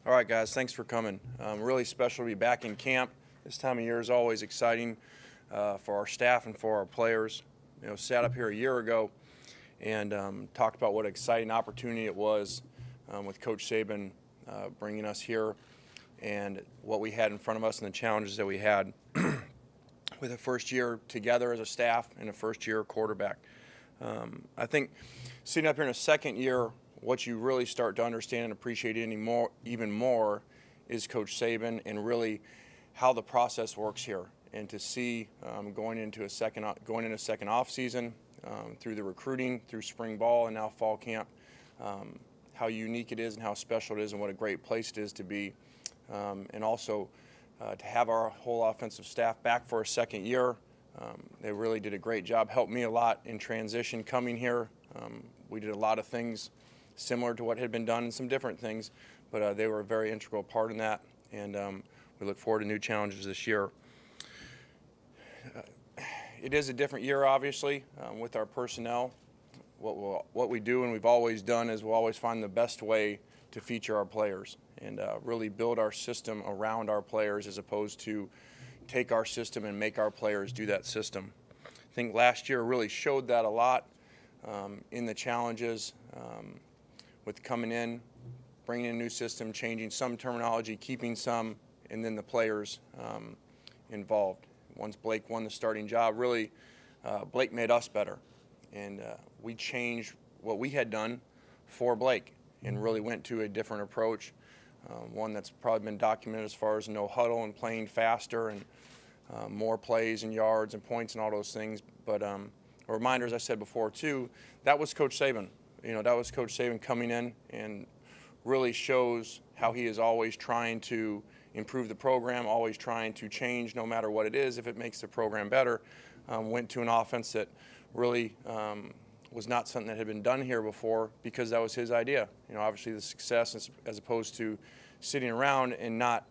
All right, guys, thanks for coming. Really special to be back in camp. This time of year is always exciting for our staff and for our players. You know, sat up here a year ago and talked about what an exciting opportunity it was with Coach Saban bringing us here and what we had in front of us and the challenges that we had with a first year together as a staff and a first year quarterback. I think sitting up here in a second year, what you really start to understand and appreciate even more is Coach Saban and really how the process works here. And to see going into a second off season, through the recruiting, through spring ball, and now fall camp, how unique it is and how special it is and what a great place it is to be. And also to have our whole offensive staff back for a second year. They really did a great job, helped me a lot in transition coming here. We did a lot of things similar to what had been done and some different things, but they were a very integral part in that, and we look forward to new challenges this year. It is a different year, obviously, with our personnel. What we do and we've always done is we'll always find the best way to feature our players and really build our system around our players as opposed to take our system and make our players do that system. I think last year really showed that a lot in the challenges with coming in, bringing in a new system, changing some terminology, keeping some, and then the players involved. Once Blake won the starting job, really Blake made us better. And we changed what we had done for Blake and really went to a different approach, one that's probably been documented as far as no huddle and playing faster and more plays and yards and points and all those things. But a reminder, as I said before too, that was Coach Saban. You know, that was Coach Saban coming in and really shows how he is always trying to improve the program, always trying to change no matter what it is if it makes the program better. Went to an offense that really was not something that had been done here before because that was his idea. You know, obviously the success as opposed to sitting around and not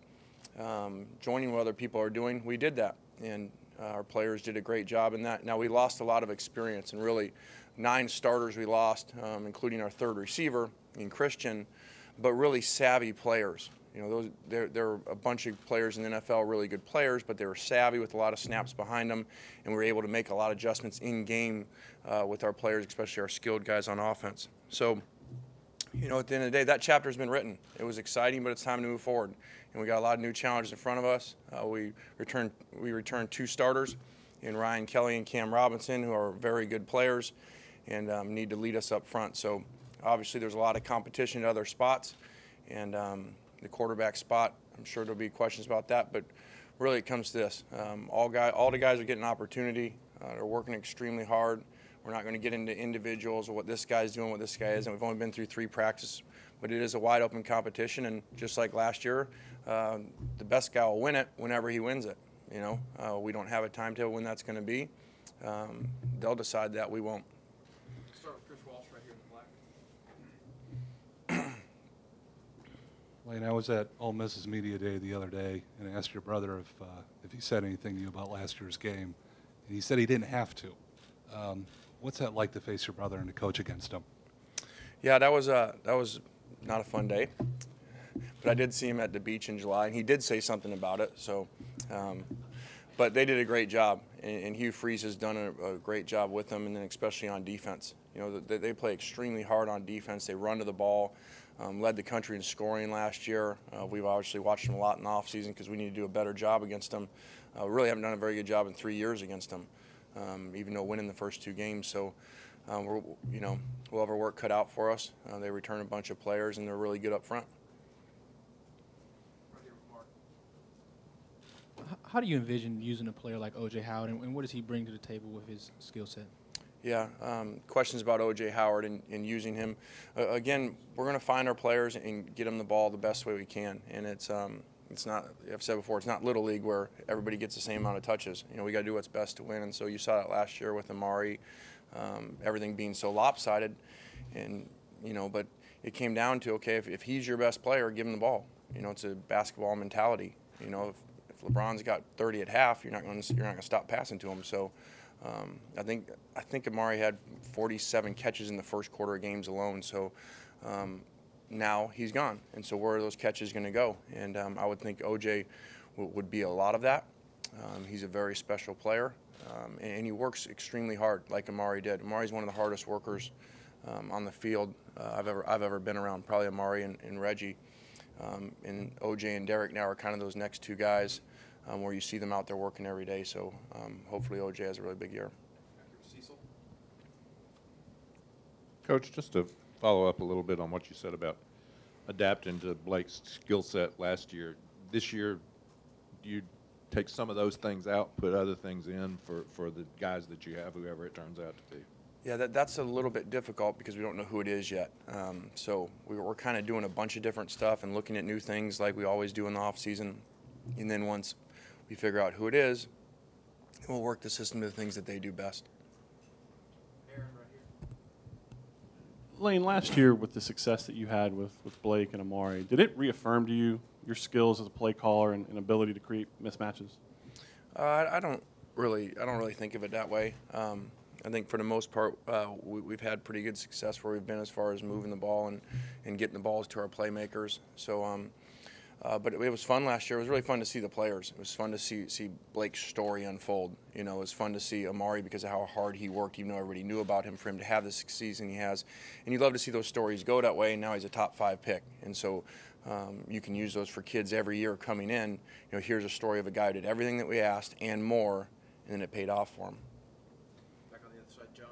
joining what other people are doing, we did that. And our players did a great job in that. Now, we lost a lot of experience, and really 9 starters we lost, including our third receiver in Christian, but really savvy players. You know, there are a bunch of players in the NFL, really good players, but they were savvy with a lot of snaps behind them, and we were able to make a lot of adjustments in game with our players, especially our skilled guys on offense. So, you know, at the end of the day, that chapter's been written. It was exciting, but it's time to move forward. And we got a lot of new challenges in front of us. We returned 2 starters in Ryan Kelly and Cam Robinson, who are very good players and need to lead us up front. So obviously there's a lot of competition at other spots, and the quarterback spot, I'm sure there'll be questions about that, but really it comes to this. All the guys are getting an opportunity. They're working extremely hard. We're not going to get into individuals or what this guy's doing, what this guy is, and we've only been through 3 practices, but it is a wide open competition, and just like last year, the best guy will win it whenever he wins it. You know, we don't have a timetable when that's going to be. They'll decide that, we won't. Start with Chris Walsh right here in the black. Lane, I was at Ole Miss's Media Day the other day, and I asked your brother if he said anything to you about last year's game, and he said he didn't have to. What's that like to face your brother and to coach against him? Yeah, that was not a fun day, but I did see him at the beach in July, and he did say something about it. So, but they did a great job, and Hugh Freeze has done a great job with them, and then especially on defense. You know, they play extremely hard on defense. They run to the ball. Led the country in scoring last year. We've obviously watched them a lot in the offseason because we need to do a better job against them. Really haven't done a very good job in 3 years against them, even though winning the first 2 games. So, we'll have our work cut out for us. They return a bunch of players, and they're really good up front. How do you envision using a player like O.J. Howard, and what does he bring to the table with his skill set? Yeah, questions about O.J. Howard and using him. Again, we're going to find our players and get them the ball the best way we can. And it's not, I've said before, it's not Little League where everybody gets the same amount of touches. You know, we got to do what's best to win. And so you saw that last year with Amari, everything being so lopsided. And, you know, but it came down to, okay, if he's your best player, give him the ball. You know, it's a basketball mentality. You know, if LeBron's got 30 at half, you're not going to stop passing to him. So I think Amari had 47 catches in the first quarter of games alone. So now he's gone. And so where are those catches going to go? And I would think OJ would be a lot of that. He's a very special player, and he works extremely hard like Amari did. Amari's one of the hardest workers on the field I've ever been around, probably Amari and Reggie. And OJ and Derek now are kind of those next two guys where you see them out there working every day. So hopefully OJ has a really big year. Coach, just to follow up a little bit on what you said about adapting to Blake's skill set last year. This year, do you take some of those things out, put other things in for the guys that you have, whoever it turns out to be? Yeah, that's a little bit difficult because we don't know who it is yet. So we're kind of doing a bunch of different stuff and looking at new things like we always do in the off season. And then once we figure out who it is, we'll work the system to the things that they do best. Lane, last year with the success that you had with Blake and Amari, did it reaffirm to you your skills as a play caller and ability to create mismatches? I don't really think of it that way. I think for the most part we've had pretty good success where we've been as far as moving the ball and getting the balls to our playmakers. So, but it was fun last year. It was really fun to see the players. It was fun to see Blake's story unfold. You know, it was fun to see Amari because of how hard he worked, even though everybody knew about him, for him to have the season he has. And you love to see those stories go that way, and now he's a top 5 pick. And so you can use those for kids every year coming in. You know, here's a story of a guy who did everything that we asked and more, and then it paid off for him. Back on the other side, John.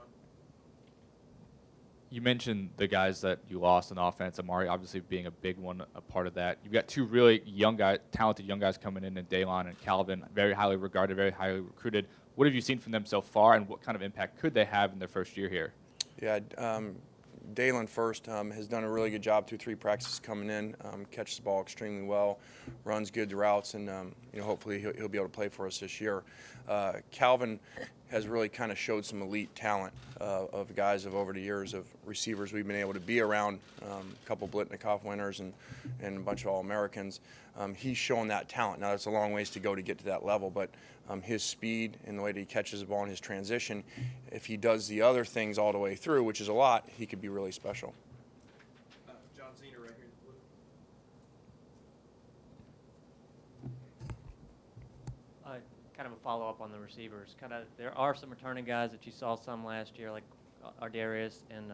You mentioned the guys that you lost in offense, Amari obviously being a big one, a part of that. You've got two really young guys, talented young guys coming in Daylon and Calvin, very highly regarded, very highly recruited. What have you seen from them so far, and what kind of impact could they have in their first year here? Yeah, Daylon first has done a really good job through 3 practices coming in, catches the ball extremely well, runs good routes, and you know, hopefully he'll be able to play for us this year. Calvin has really kind of showed some elite talent of guys of over the years of receivers we've been able to be around, a couple Blitnikoff winners and a bunch of All-Americans. He's shown that talent. Now, it's a long ways to go to get to that level, but his speed and the way that he catches the ball in his transition, if he does the other things all the way through, which is a lot, he could be really special. John Zena right here in the blue. Kind of a follow-up on the receivers. There are some returning guys that you saw some last year, like Ardarius and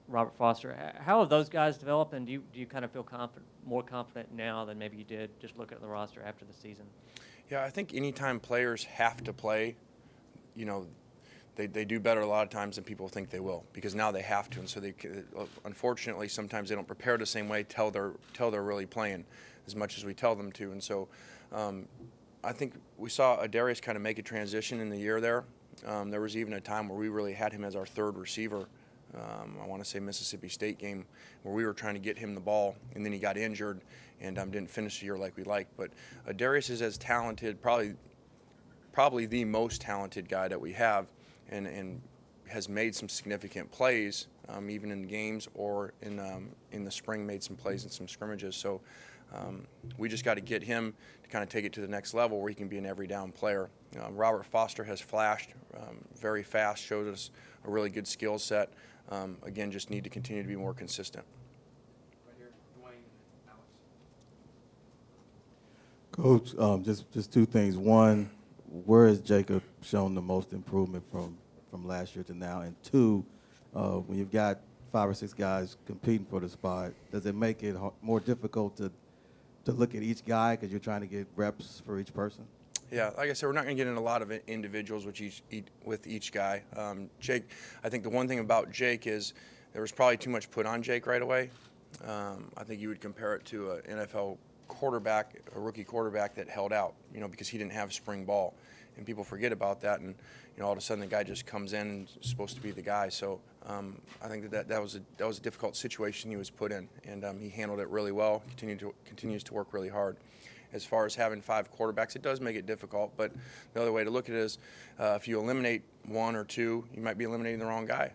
Robert Foster. How have those guys developed, and do you kind of feel more confident now than maybe you did just looking at the roster after the season? Yeah, I think anytime players have to play, you know, they do better a lot of times than people think they will, because now they have to, and so they unfortunately sometimes they don't prepare the same way till they're really playing as much as we tell them to, and so I think we saw Darius kind of make a transition in the year there. There was even a time where we really had him as our 3rd receiver. I want to say Mississippi State game, where we were trying to get him the ball, and then he got injured and didn't finish the year like we liked. But Darius is as talented, probably the most talented guy that we have, and has made some significant plays, even in games or in the spring made some plays in some scrimmages. So we just got to get him to kind of take it to the next level where he can be an every down player. Robert Foster has flashed very fast, showed us a really good skill set. Again, just need to continue to be more consistent. Right here, Dwayne and Alex. Coach, just 2 things. One, where has Jacob shown the most improvement from last year to now? And 2, when you've got 5 or 6 guys competing for the spot, does it make it more difficult to look at each guy because you're trying to get reps for each person? Yeah, like I said, we're not going to get into a lot of individuals with each guy. Jake, I think the one thing about Jake is there was probably too much put on Jake right away. I think you would compare it to an NFL quarterback, a rookie quarterback that held out, you know, because he didn't have spring ball. And people forget about that, and you know, all of a sudden the guy just comes in and is supposed to be the guy. So I think that was a difficult situation he was put in, and he handled it really well. Continues to work really hard. As far as having 5 quarterbacks, it does make it difficult, but the other way to look at it is if you eliminate 1 or 2, you might be eliminating the wrong guy.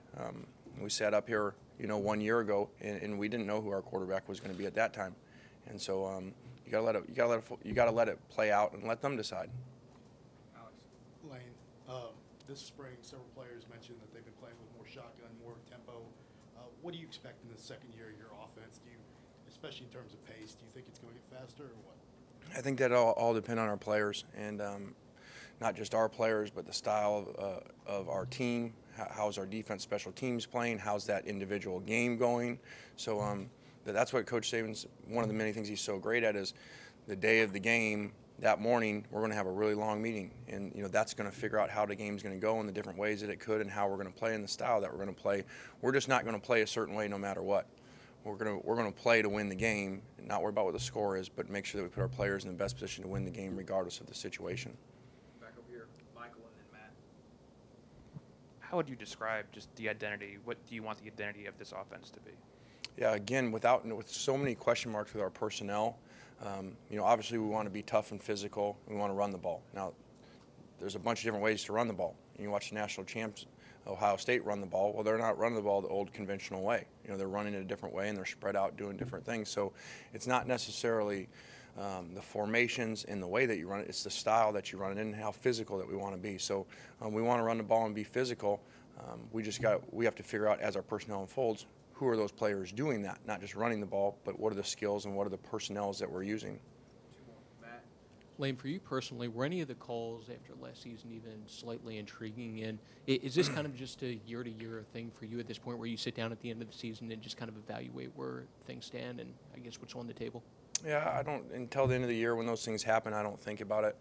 We sat up here, you know, 1 year ago, and we didn't know who our quarterback was going to be at that time, and so you gotta let it play out and let them decide. Lane, this spring, several players mentioned that they've been playing with more shotgun, more tempo, What do you expect in the second year of your offense? Especially in terms of pace, do you think it's going to get faster or what? I think that all depend on our players, and not just our players, but the style of our team. How's our defense, special teams playing? How's that individual game going? So that's what Coach Saban's, one of the many things he's so great at is the day of the game, that morning, we're going to have a really long meeting, and that's going to figure out how the game's going to go in the different ways that it could and how we're going to play in the style that we're going to play. We're just not going to play a certain way no matter what. We're going to play to win the game, and not worry about what the score is, but make sure that we put our players in the best position to win the game regardless of the situation. Back over here, Michael and then Matt. How would you describe just the identity? What do you want the identity of this offense to be? Yeah, again, with so many question marks with our personnel, obviously we want to be tough and physical. We want to run the ball. Now, there's a bunch of different ways to run the ball. You watch the national champs, Ohio State, run the ball. Well, they're not running the ball the old conventional way. They're running it a different way, and they're spread out doing different things. So it's not necessarily the formations and the way that you run it. It's the style that you run it in and how physical that we want to be. So we want to run the ball and be physical. We have to figure out as our personnel unfolds, who are those players doing that? Not just running the ball, but what are the skills and what are the personnels that we're using? Matt. Lane, for you personally, were any of the calls after last season even slightly intriguing? And is this kind of just a year-to-year thing for you at this point where you sit down at the end of the season and just kind of evaluate where things stand and I guess what's on the table? Yeah, I don't, until the end of the year when those things happen, I don't think about it.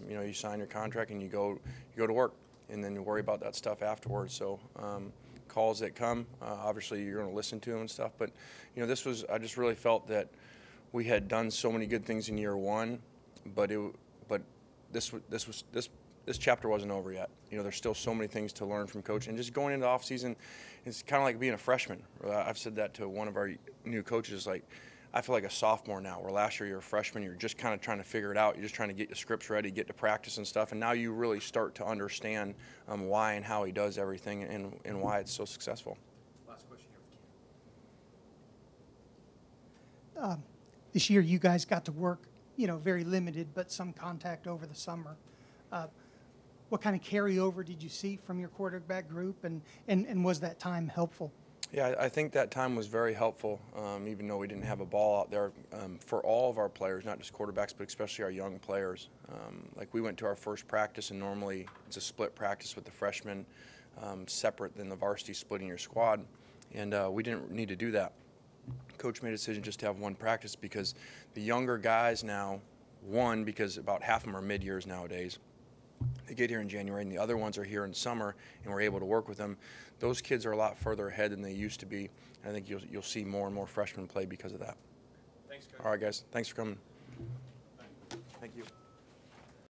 You sign your contract and you go to work, and then you worry about that stuff afterwards. So calls that come, obviously you're going to listen to them and stuff. But I just really felt that we had done so many good things in year one, but this chapter wasn't over yet. There's still so many things to learn from coach, and just going into the off season, it's kind of like being a freshman. I've said that to one of our new coaches, like, I feel like a sophomore now, where last year you're a freshman, you're just kind of trying to figure it out. You're just trying to get your scripts ready, get to practice and stuff, and now you really start to understand why and how he does everything and why it's so successful. Last question here. This year you guys got to work, very limited, but some contact over the summer. What kind of carryover did you see from your quarterback group, and was that time helpful? Yeah, I think that time was very helpful, even though we didn't have a ball out there for all of our players, not just quarterbacks, but especially our young players. Like we went to our first practice, and normally it's a split practice with the freshmen, separate than the varsity splitting your squad, and we didn't need to do that. Coach made a decision just to have one practice because the younger guys now, because about half of them are mid-years nowadays, they get here in January, and the other ones are here in summer, and we're able to work with them. Those kids are a lot further ahead than they used to be. And I think you'll see more and more freshmen play because of that. Thanks, Coach. All right, guys. Thanks for coming. Thank you.